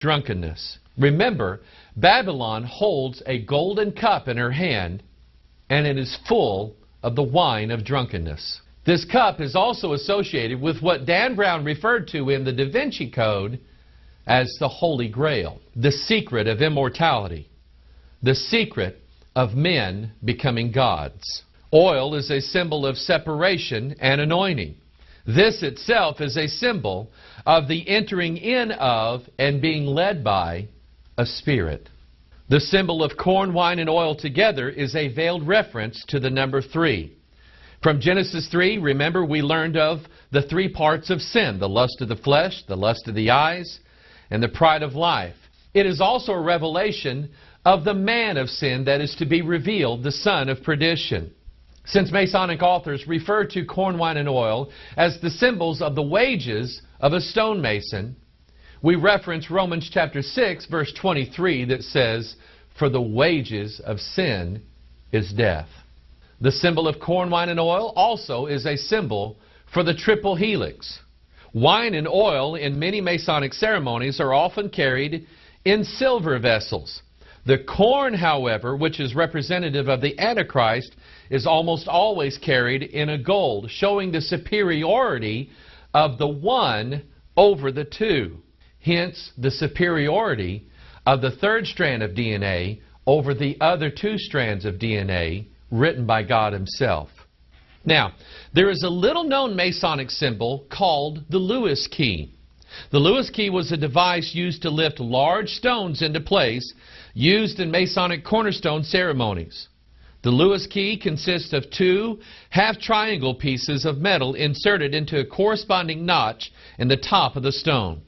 drunkenness. Remember, Babylon holds a golden cup in her hand, and it is full of the wine of drunkenness. This cup is also associated with what Dan Brown referred to in the Da Vinci Code as the Holy Grail, the secret of immortality, the secret of men becoming gods. Oil is a symbol of separation and anointing. This itself is a symbol of the entering in of and being led by a spirit. The symbol of corn, wine, and oil together is a veiled reference to the number 3. From Genesis 3, remember, we learned of the 3 parts of sin: the lust of the flesh, the lust of the eyes, and the pride of life. It is also a revelation of the man of sin that is to be revealed, the son of perdition. Since Masonic authors refer to corn, wine, and oil as the symbols of the wages of a stonemason, we reference Romans chapter 6, verse 23 that says, "For the wages of sin is death." The symbol of corn, wine, and oil also is a symbol for the triple helix. Wine and oil in many Masonic ceremonies are often carried in silver vessels. The corn, however, which is representative of the Antichrist, is almost always carried in a gold, showing the superiority of the one over the two. Hence, the superiority of the 3rd strand of DNA over the other 2 strands of DNA written by God Himself. Now, there is a little-known Masonic symbol called the Lewis key. The Lewis key was a device used to lift large stones into place, used in Masonic cornerstone ceremonies. The Lewis key consists of 2 half-triangle pieces of metal inserted into a corresponding notch in the top of the stone.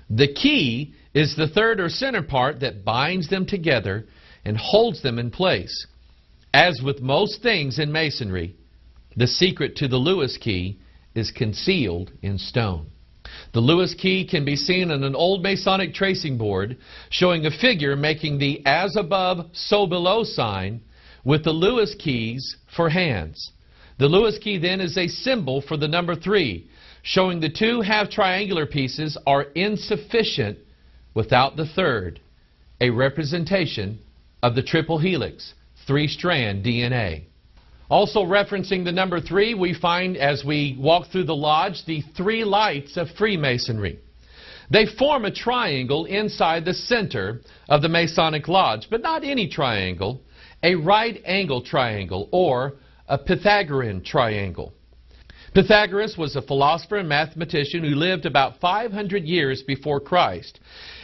The key is the 3rd or center part that binds them together and holds them in place. As with most things in Masonry, the secret to the Lewis key is concealed in stone. The Lewis key can be seen on an old Masonic tracing board showing a figure making the as above, so below sign with the Lewis keys for hands. The Lewis key then is a symbol for the number 3, showing the 2 half-triangular pieces are insufficient without the 3rd, a representation of the triple helix, 3-strand DNA. Also referencing the number 3, we find as we walk through the lodge the 3 lights of Freemasonry. They form a triangle inside the center of the Masonic lodge, but not any triangle, a right-angle triangle or a Pythagorean triangle. Pythagoras was a philosopher and mathematician who lived about 500 years before Christ.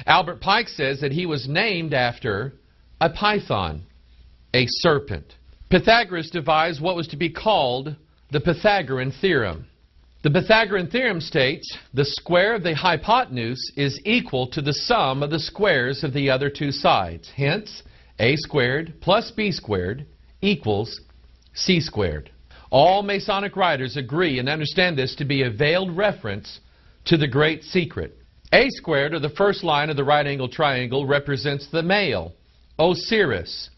Albert Pike says that he was named after a python, a serpent. Pythagoras devised what was to be called the Pythagorean theorem. The Pythagorean theorem states the square of the hypotenuse is equal to the sum of the squares of the other 2 sides. Hence, a squared plus b squared equals c squared. All Masonic writers agree and understand this to be a veiled reference to the great secret. A squared, or the first line of the right-angled triangle, represents the male, Osiris,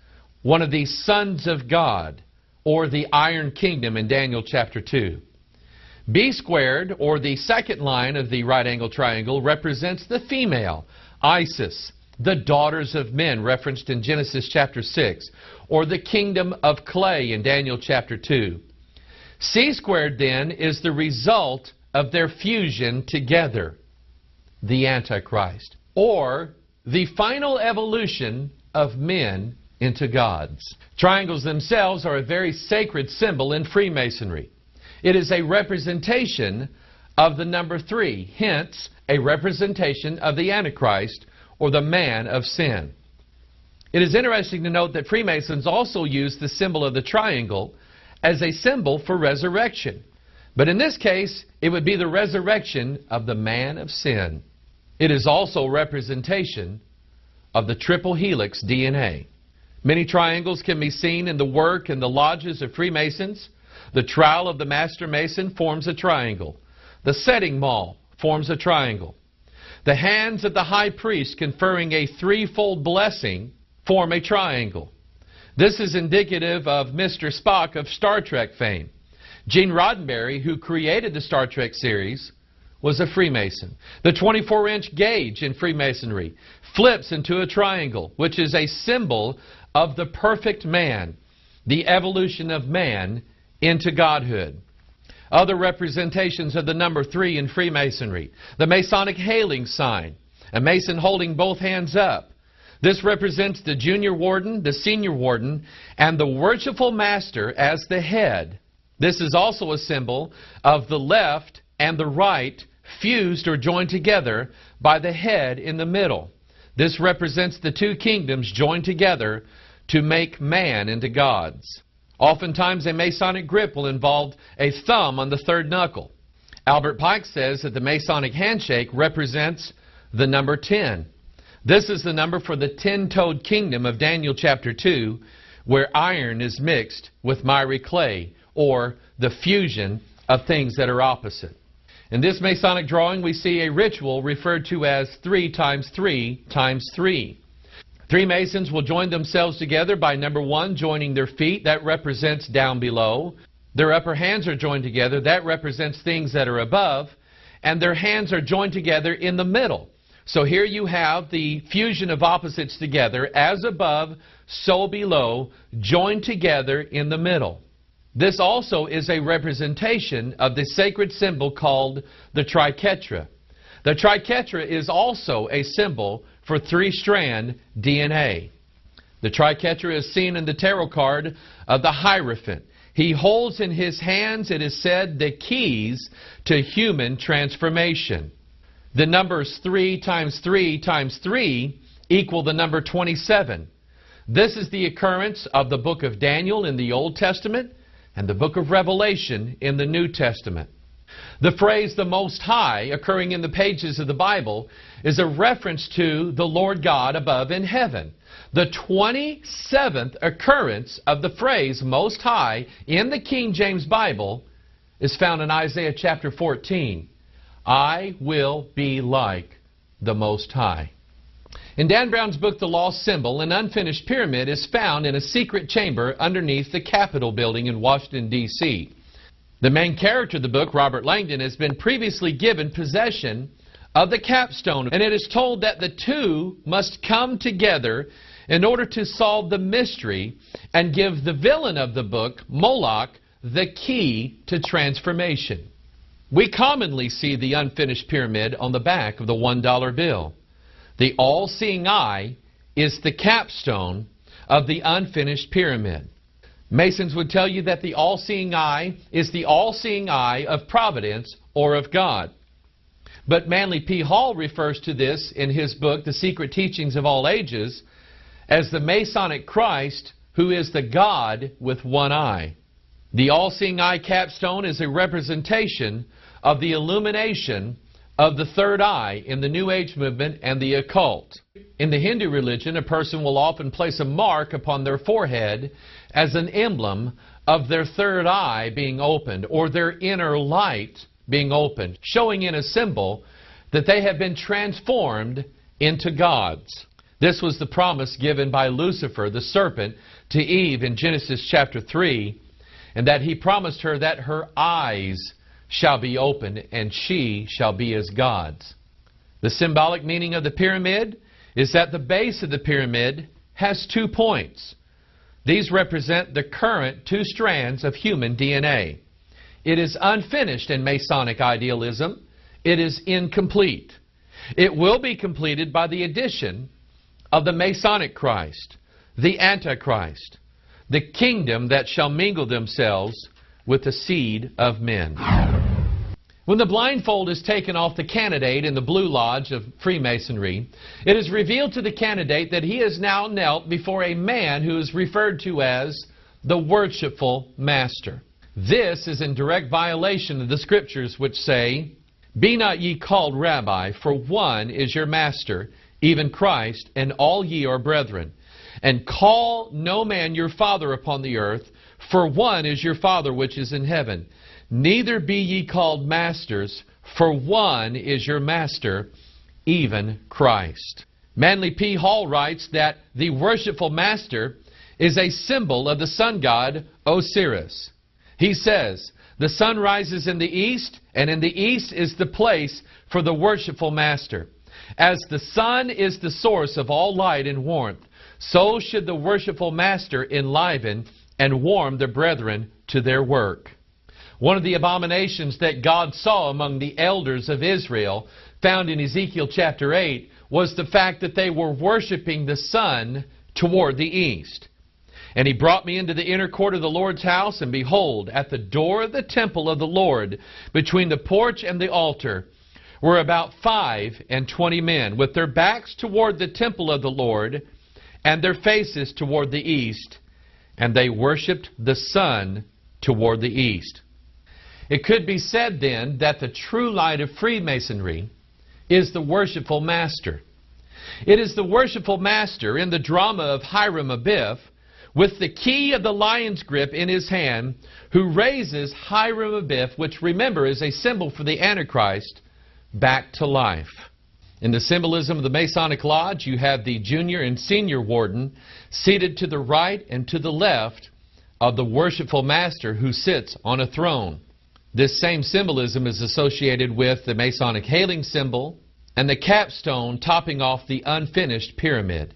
one of the sons of God, or the Iron Kingdom in Daniel chapter 2. B squared, or the second line of the right-angled triangle, represents the female, Isis, the daughters of men, referenced in Genesis chapter 6, or the kingdom of clay in Daniel chapter 2. C squared, then, is the result of their fusion together, the Antichrist, or the final evolution of men into gods. Triangles themselves are a very sacred symbol in Freemasonry. It is a representation of the number 3, hence a representation of the Antichrist or the man of sin. It is interesting to note that Freemasons also use the symbol of the triangle as a symbol for resurrection. But in this case, it would be the resurrection of the man of sin. It is also a representation of the triple helix DNA. Many triangles can be seen in the work and the lodges of Freemasons. The trowel of the Master Mason forms a triangle. The setting maul forms a triangle. The hands of the high priest conferring a 3-fold blessing form a triangle. This is indicative of Mr. Spock of Star Trek fame. Gene Roddenberry, who created the Star Trek series, was a Freemason. The 24-inch gauge in Freemasonry flips into a triangle, which is a symbol of the perfect man, the evolution of man into godhood. Other representations of the number 3 in Freemasonry. The Masonic hailing sign, a Mason holding both hands up. This represents the junior warden, the senior warden, and the Worshipful Master as the head. This is also a symbol of the left and the right fused or joined together by the head in the middle. This represents the two kingdoms joined together to make man into gods. Oftentimes a Masonic grip will involve a thumb on the third knuckle. Albert Pike says that the Masonic handshake represents the number 10. This is the number for the 10-toed kingdom of Daniel chapter 2, where iron is mixed with miry clay, or the fusion of things that are opposite. In this Masonic drawing, we see a ritual referred to as 3 times 3 times 3. 3 Masons will join themselves together by number 1, joining their feet. That represents down below. Their upper hands are joined together. That represents things that are above. And their hands are joined together in the middle. So here you have the fusion of opposites together, as above, so below, joined together in the middle. This also is a representation of the sacred symbol called the triquetra. The triquetra is also a symbol for 3-strand DNA. The triquetra is seen in the tarot card of the Hierophant. He holds in his hands, it is said, the keys to human transformation. The numbers 3 times 3 times 3 equal the number 27. This is the occurrence of the book of Daniel in the Old Testament and the book of Revelation in the New Testament. The phrase "the Most High" occurring in the pages of the Bible is a reference to the Lord God above in heaven. The 27th occurrence of the phrase "Most High" in the King James Bible is found in Isaiah chapter 14. I will be like the Most High. In Dan Brown's book, The Lost Symbol, an unfinished pyramid is found in a secret chamber underneath the Capitol building in Washington, D.C. The main character of the book, Robert Langdon, has been previously given possession of the capstone, and it is told that the two must come together in order to solve the mystery and give the villain of the book, Moloch, the key to transformation. We commonly see the unfinished pyramid on the back of the $1 bill. The all-seeing eye is the capstone of the unfinished pyramid. Masons would tell you that the all-seeing eye is the all-seeing eye of providence or of God. But Manly P. Hall refers to this in his book, The Secret Teachings of All Ages, as the Masonic Christ, who is the God with one eye. The all-seeing eye capstone is a representation of the illumination of the third eye in the New Age movement and the occult. In the Hindu religion, a person will often place a mark upon their forehead as an emblem of their third eye being opened or their inner light being opened, showing in a symbol that they have been transformed into gods. This was the promise given by Lucifer, the serpent, to Eve in Genesis chapter 3, and that he promised her that her eyes shall be opened, and she shall be as gods. The symbolic meaning of the pyramid is that the base of the pyramid has 2 points. These represent the current 2 strands of human DNA. It is unfinished in Masonic idealism. It is incomplete. It will be completed by the addition of the Masonic Christ, the Antichrist, the kingdom that shall mingle themselves with the seed of men. When the blindfold is taken off the candidate in the Blue Lodge of Freemasonry, it is revealed to the candidate that he is now knelt before a man who is referred to as the Worshipful Master. This is in direct violation of the Scriptures which say, "Be not ye called Rabbi, for one is your Master, even Christ, and all ye are brethren. And call no man your father upon the earth, for one is your Father which is in heaven. Neither be ye called masters, for one is your Master, even Christ." Manly P. Hall writes that the Worshipful Master is a symbol of the sun god Osiris. He says, The sun rises in the east, and in the east is the place for the worshipful master. As the sun is the source of all light and warmth, so should the worshipful master enliven and warm the brethren to their work. One of the abominations that God saw among the elders of Israel, found in Ezekiel chapter 8, was the fact that they were worshiping the sun toward the east. And he brought me into the inner court of the Lord's house, and behold, at the door of the temple of the Lord, between the porch and the altar, were about 25 men, with their backs toward the temple of the Lord, and their faces toward the east. And they worshipped the sun toward the east. It could be said then that the true light of Freemasonry is the worshipful master. It is the worshipful master in the drama of Hiram Abiff, with the key of the lion's grip in his hand, who raises Hiram Abiff, which remember is a symbol for the Antichrist, back to life. In the symbolism of the Masonic Lodge, you have the junior and senior warden seated to the right and to the left of the worshipful master who sits on a throne. This same symbolism is associated with the Masonic hailing symbol and the capstone topping off the unfinished pyramid.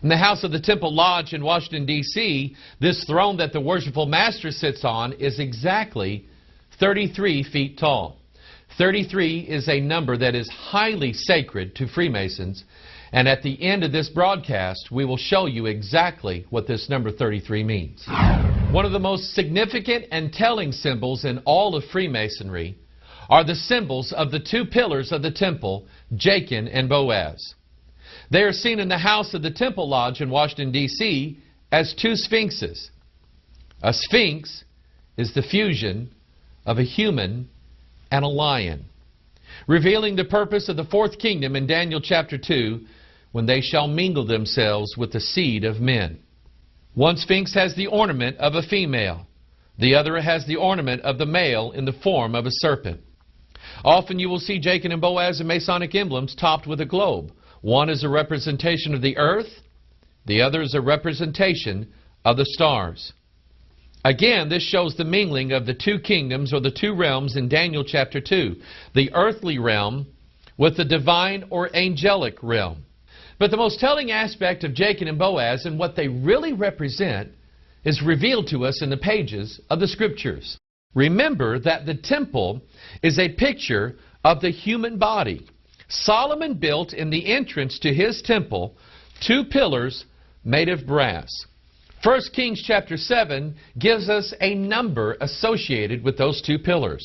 In the House of the Temple Lodge in Washington, D.C., this throne that the worshipful master sits on is exactly 33 feet tall. 33 is a number that is highly sacred to Freemasons, and at the end of this broadcast, we will show you exactly what this number 33 means. One of the most significant and telling symbols in all of Freemasonry are the symbols of the two pillars of the temple, Jachin and Boaz. They are seen in the House of the Temple Lodge in Washington, D.C. as two sphinxes. A sphinx is the fusion of a human and a lion, revealing the purpose of the fourth kingdom in Daniel chapter 2, when they shall mingle themselves with the seed of men. One sphinx has the ornament of a female. The other has the ornament of the male in the form of a serpent. Often you will see Jachin and Boaz and Masonic emblems topped with a globe. One is a representation of the earth. The other is a representation of the stars. Again, this shows the mingling of the two kingdoms or the two realms in Daniel chapter 2. The earthly realm with the divine or angelic realm. But the most telling aspect of Jachin and Boaz and what they really represent is revealed to us in the pages of the Scriptures. Remember that the temple is a picture of the human body. Solomon built in the entrance to his temple 2 pillars made of brass. 1 Kings chapter 7 gives us a number associated with those 2 pillars.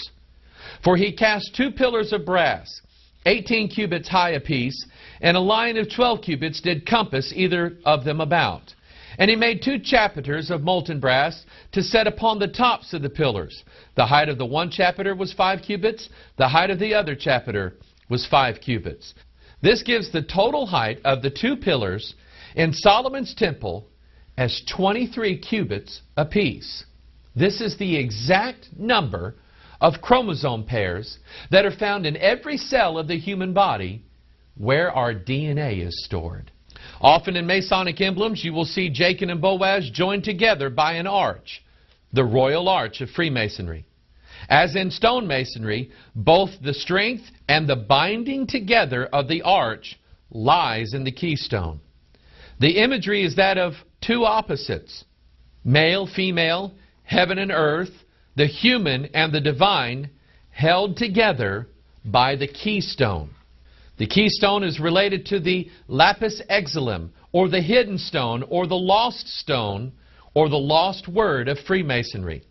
For he cast 2 pillars of brass, 18 cubits high apiece, and a line of 12 cubits did compass either of them about. And he made 2 chapiters of molten brass to set upon the tops of the pillars. The height of the one chapiter was 5 cubits, the height of the other chapiter was 5 cubits. This gives the total height of the 2 pillars in Solomon's temple as 23 cubits apiece. This is the exact number of chromosome pairs that are found in every cell of the human body where our DNA is stored. Often in Masonic emblems you will see Jachin and Boaz joined together by an arch, the Royal Arch of Freemasonry. As in stonemasonry, both the strength and the binding together of the arch lies in the keystone. The imagery is that of 2 opposites, male, female, heaven and earth, the human and the divine, held together by the keystone. The keystone is related to the lapis lazuli, or the hidden stone, or the lost stone, or the lost word of Freemasonry.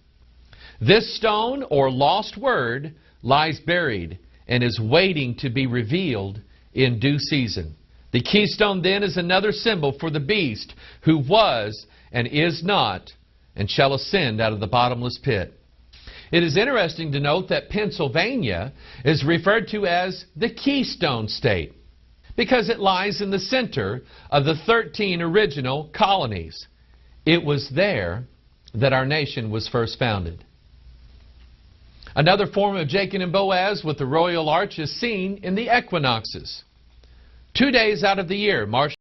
This stone, or lost word, lies buried and is waiting to be revealed in due season. The keystone then is another symbol for the beast who was and is not and shall ascend out of the bottomless pit. It is interesting to note that Pennsylvania is referred to as the Keystone State because it lies in the center of the 13 original colonies. It was there that our nation was first founded. Another form of Jachin and Boaz with the Royal Arch is seen in the equinoxes. 2 days out of the year, March